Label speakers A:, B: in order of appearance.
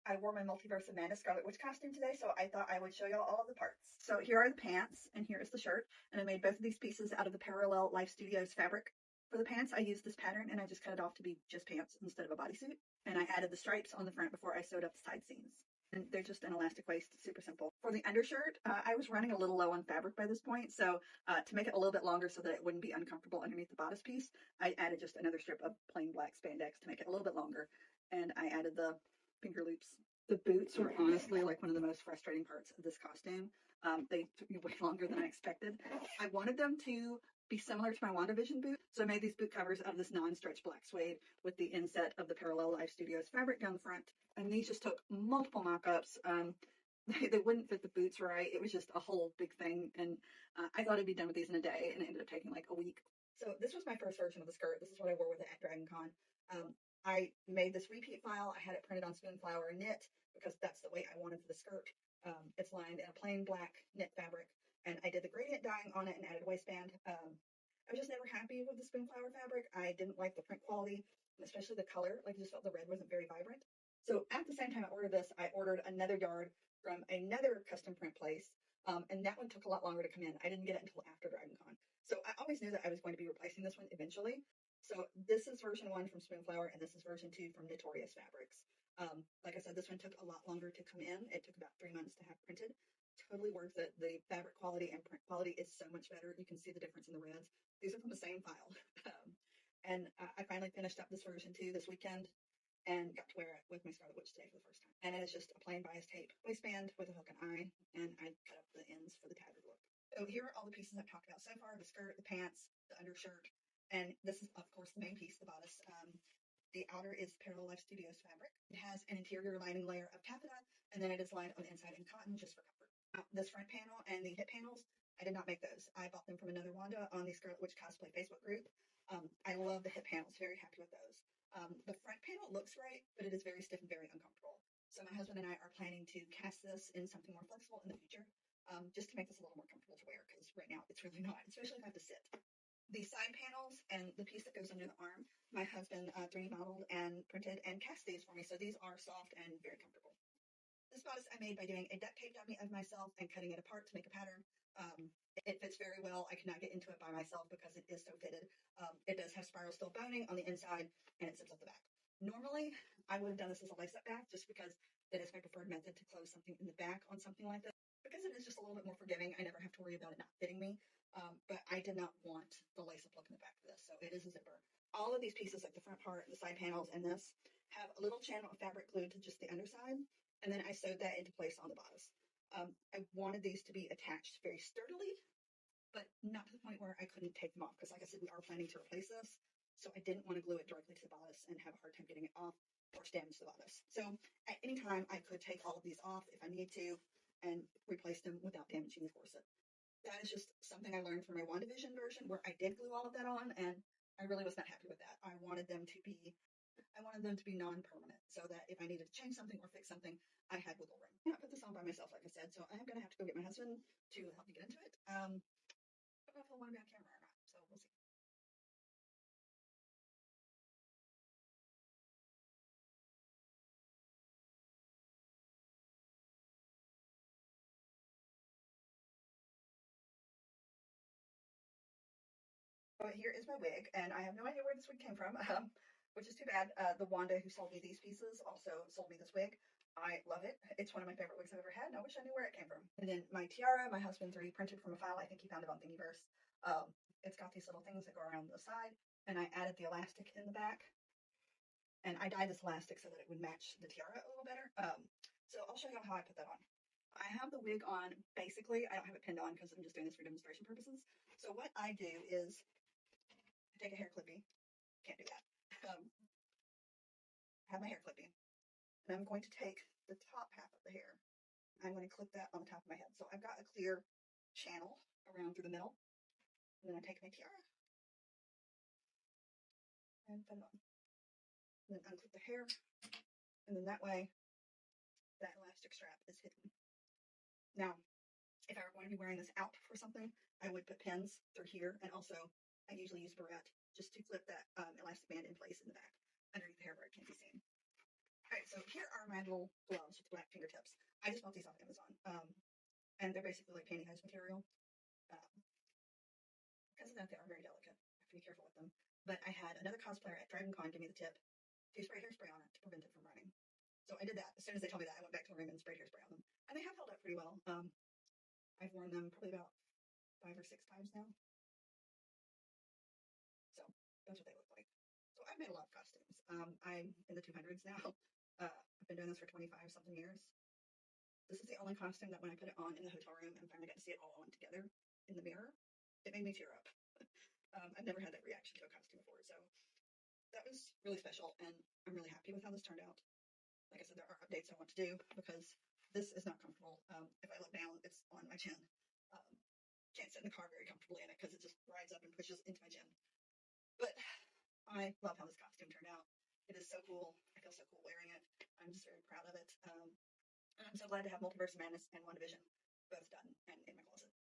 A: I wore my Multiverse Amanda Scarlet Witch costume today, so I thought I would show y'all all of the parts. So here are the pants, and here is the shirt, and I made both of these pieces out of the Parallel Life Studios fabric. For the pants, I used this pattern, and I just cut it off to be just pants instead of a bodysuit, and I added the stripes on the front before I sewed up the side seams. And they're just an elastic waist, super simple. For the undershirt, I was running a little low on fabric by this point, so to make it a little bit longer so that it wouldn't be uncomfortable underneath the bodice piece, I added just another strip of plain black spandex to make it a little bit longer, and I added the finger loops. The boots were honestly like one of the most frustrating parts of this costume. They took me way longer than I expected. I wanted them to be similar to my WandaVision boot, so I made these boot covers out of this non-stretch black suede with the inset of the Parallel Life Studios fabric down the front, and these just took multiple mock-ups. They wouldn't fit the boots right. It was just a whole big thing, and I thought I'd be done with these in a day, and it ended up taking like a week. So this was my first version of the skirt. This is what I wore with it at DragonCon. I made this repeat file. I had it printed on Spoonflower knit because that's the weight I wanted for the skirt. It's lined in a plain black knit fabric, and I did the gradient dyeing on it and added a waistband. I was just never happy with the Spoonflower fabric. I didn't like the print quality, especially the color. Like, I just felt the red wasn't very vibrant. So at the same time I ordered this, I ordered another yard from another custom print place, and that one took a lot longer to come in. I didn't get it until after DragonCon. So I always knew that I was going to be replacing this one eventually. So this is version 1 from Spoonflower, and this is version 2 from Notorious Fabrics. Like I said, this one took a lot longer to come in. It took about 3 months to have printed. Totally worth it. The fabric quality and print quality is so much better. You can see the difference in the reds. These are from the same file. And I finally finished up this version 2 this weekend and got to wear it with my Scarlet Witch today for the first time. And it is just a plain bias tape waistband with a hook and eye, and I cut up the ends for the tattered look. So here are all the pieces I've talked about so far: the skirt, the pants, the undershirt, and this is, of course, the main piece, the bodice. The outer is Parallel Life Studios fabric. It has an interior lining layer of taffeta, and then it is lined on the inside in cotton just for comfort. This front panel and the hip panels, I did not make those. I bought them from another Wanda on the Scarlet Witch Cosplay Facebook group. I love the hip panels, very happy with those. The front panel looks right, but it is very stiff and very uncomfortable. So my husband and I are planning to cast this in something more flexible in the future, just to make this a little more comfortable to wear, because right now it's really not, especially if I have to sit. The side panels and the piece that goes under the arm, my husband 3D modeled and printed and cast these for me, so these are soft and very comfortable. This bodice I made by doing a duct tape dummy of myself and cutting it apart to make a pattern. It fits very well. I could not get into it by myself because it is so fitted. It does have spiral steel boning on the inside, and it zips up the back. Normally, I would have done this as a lace-up back just because it is my preferred method to close something in the back on something like this. Because it is just a little bit more forgiving, I never have to worry about it not fitting me. But I did not want the lace-up look in the back for this, so it is a zipper. All of these pieces, like the front part, the side panels, and this, have a little channel of fabric glued to just the underside, and then I sewed that into place on the bodice. I wanted these to be attached very sturdily, but not to the point where I couldn't take them off, because like I said, we are planning to replace this, so I didn't want to glue it directly to the bodice and have a hard time getting it off or damage the bodice. So at any time, I could take all of these off if I need to and replace them without damaging the corset. That is just something I learned from my WandaVision version, where I did glue all of that on, and I really was not happy with that. I wanted them to be non-permanent, so that if I needed to change something or fix something, I had wiggle room. I cannot put this on by myself, like I said, so I'm going to have to go get my husband to help me get into it. I don't know if he'll want to be on camera or not, so we'll see. So here is my wig, and I have no idea where this wig came from, which is too bad. The Wanda who sold me these pieces also sold me this wig. I love it. It's one of my favorite wigs I've ever had, and I wish I knew where it came from. And then my tiara, my husband 3D printed from a file. I think he found it on Thingiverse. It's got these little things that go around the side, and I added the elastic in the back. And I dyed this elastic so that it would match the tiara a little better. So I'll show you how I put that on. I have the wig on, basically. I don't have it pinned on because I'm just doing this for demonstration purposes. So what I do is I take a hair clippy. Can't do that. Have my hair clippy. And I'm going to take the top half of the hair. I'm going to clip that on the top of my head. So I've got a clear channel around through the middle. And then I take my tiara and put it on. And then unclip the hair. And then that way, that elastic strap is hidden. Now, if I were going to be wearing this out for something, I would put pins through here. And also, I usually use barrette just to clip that elastic band in place in the back underneath the hair where it can't be seen. Alright, so here are my little gloves with black fingertips. I just bought these off Amazon. And they're basically like pantyhose material. Because of that, they are very delicate. I have to be careful with them. But I had another cosplayer at DragonCon give me the tip to spray hairspray on it to prevent it from running. So I did that. As soon as they told me that, I went back to the room and sprayed hairspray on them. And they have held up pretty well. I've worn them probably about 5 or 6 times now. So that's what they look like. So I've made a lot of costumes. I'm in the 200s now. I've been doing this for 25 something years. This is the only costume that when I put it on in the hotel room and finally got to see it all on together in the mirror, it made me tear up. I've never had that reaction to a costume before, so that was really special, and I'm really happy with how this turned out. Like I said, there are updates I want to do because this is not comfortable. If I look down, it's on my chin. Um, can't sit in the car very comfortably in it because it just rides up and pushes into my chin. But I love how this costume turned out. It is so cool. I feel so cool wearing it. I'm just very proud of it. And I'm so glad to have Multiverse Madness and WandaVision both done and in my closet.